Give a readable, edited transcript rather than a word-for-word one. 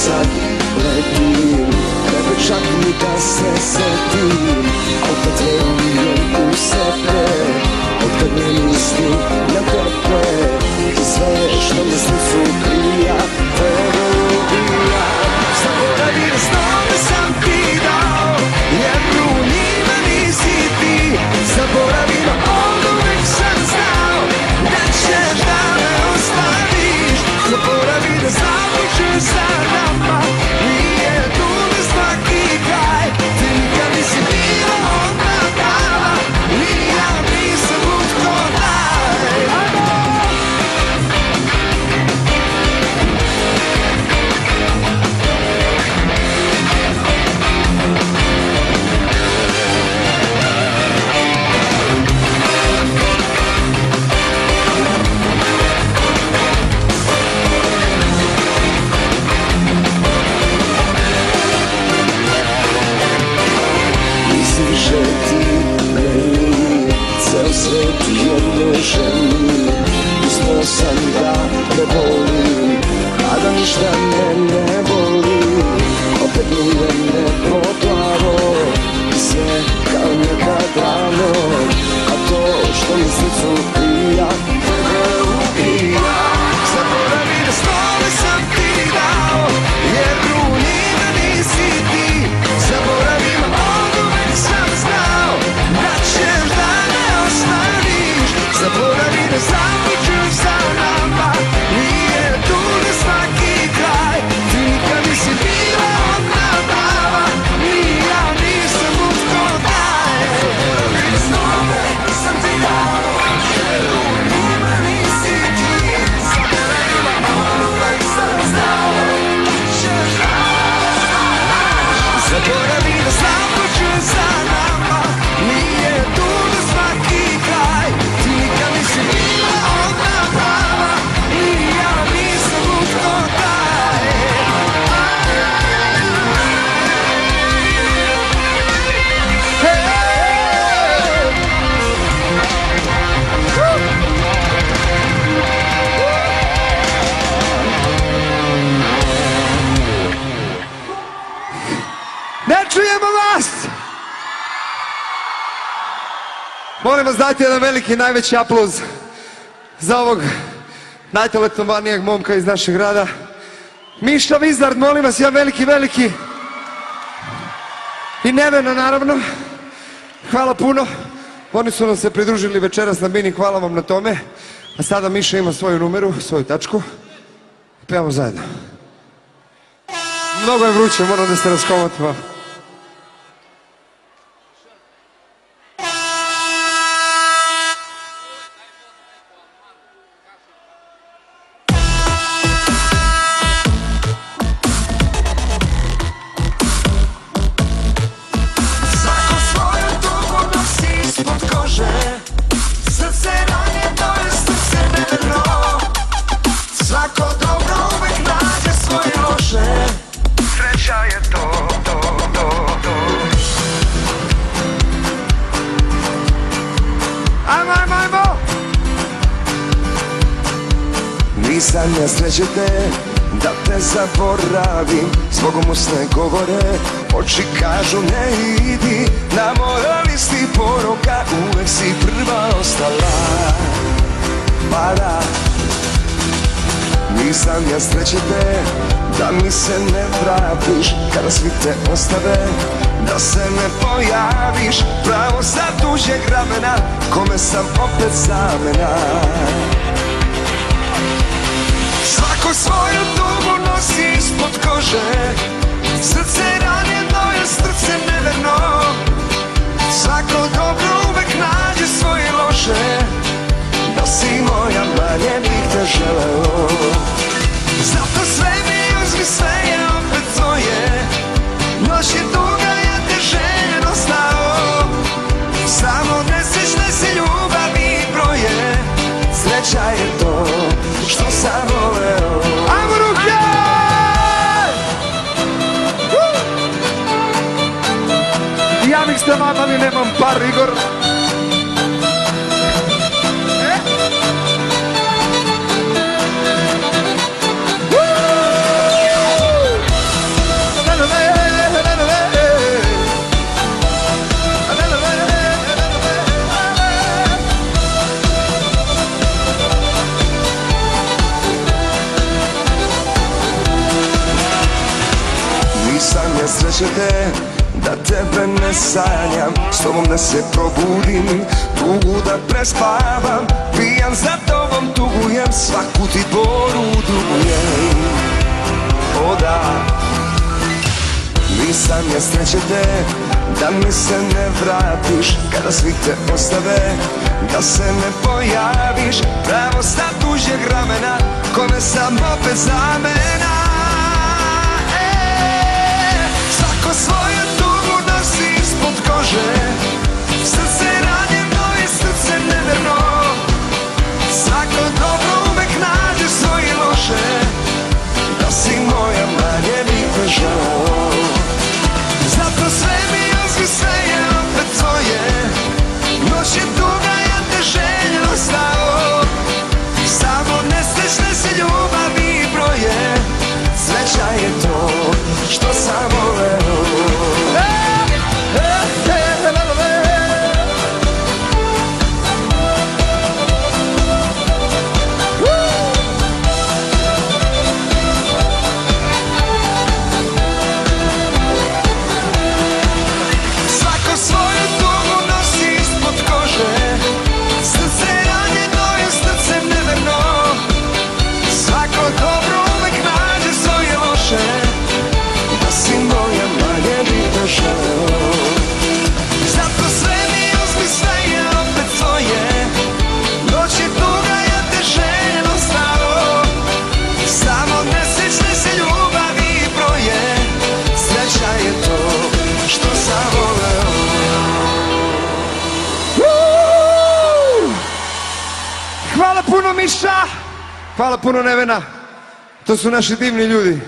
sad letim, tebe čak ni da se setim. Otkad verujem u sebe, otkad ne mislim na tebe, i sve što mi srcu krija, tebe ubijam. Zaboravi da snove sam ti dao, jer u njima nisi ti. Zaboravi da od uvek sam znao da ćeš da me ostaviš. Zaboravi da započeš sa nama, nije tu na svaki kraj. Ti nikad nisi bila ona prava, ni ja nisam lutko daj. Više ti meni, ceo svet jedno želi. Uspeo sam da te volim, a da ništa ne boli. Opet nije nebo plavo, i sve kao nekad rano, a to što mi srcu prija, tebe ubija. Zaboravi da snove sam ti dao, jer u njima nisi ti. Zaboravi sam znao da ćeš da me ostaviš. Zaboravi da započeš sa nama, nije tu na svaki kraj. Ti nikad nisi bila ona prava, ni ja nisam lutko daj. Zaboravi da snove sam ti dao, jer u njima nisi ti. Zaboravi da uvek sam znao da ćeš da me ostaviš. Zaboravi da započeš sa nama, nije tu na svaki kraj. Ti nikad nisi bila ona prava, ni ja nisam lutko daj. Ne čujemo vas! Molim vas, dajte jedan veliki, najveći aplauz za ovog najtalentovanijeg momka iz našeg grada. Miša Vizard, molim vas, jedan veliki. I Nevena, naravno. Hvala puno. Oni su nam se pridružili večeras na bini, hvala vam na tome. A sada Miša ima svoju numeru, svoju tačku. Pevamo zajedno. Mnogo je vruće, moram da se raskomatimo. Nisam ja sreće te, da te zaboravim. Zbogom usne govore, oči kažu ne idi. Na mojoj listi poroka uvek si prva ostala. Pa da, nisam ja sreće te, da mi se ne vratiš. Kada svi te ostave, da se ne pojaviš. Pravo sa tuđeg ramena, kome sam opet zamena. Svako svoju tugu nosi ispod kože, srce ranjeno je srce neverno. Svako dobro uvek nađe svoje loše, da si moja manje bih te želeo. Zato sve mi uzmi, sve je opet tvoje. Noć je duga, ja te željeno stao. Samo nesrećne se ljubavi broje. Sreća je to što sam voleo. Ajmo ruke! Ja bih ste vam, ali nemam par, Igor. sreće te, da tebe ne sanjam, s tobom da se probudim, tugu da prespavam, pijan za tobom tugujem, svaku ti boru dugujem. O da, nisam ja sreće te, da mi se ne vratiš, kada svi te ostave, da se ne pojaviš, pravo sta tuđeg ramena, kome sam opet zamena. Svako svoju tugu nosi ispod kože, srce ranjeno i srce neverno, svako dobro uvek nađe svoje loše, da si moja manje bitna žao. Zato sve mi ozvi, sve je opet tvoje, noć je duga, ja te željno stao, samo nesrećne se ljubavi broje, sreća je to što sam voleo. Svako svoju tugu nosi ispod kože, srce ranjeno je srcem neverno, svako dobro uvek nađe svoje loše, da si moja manje bitna žao. Zato sve mi uzmi, sve je opet tvoje, noć je duga, ja te željno stao, samo nesrećne se ljubavi broje, sreća je to što sam voleo. Hvala puno Miša, hvala puno Nevena, to su naši divni ljudi.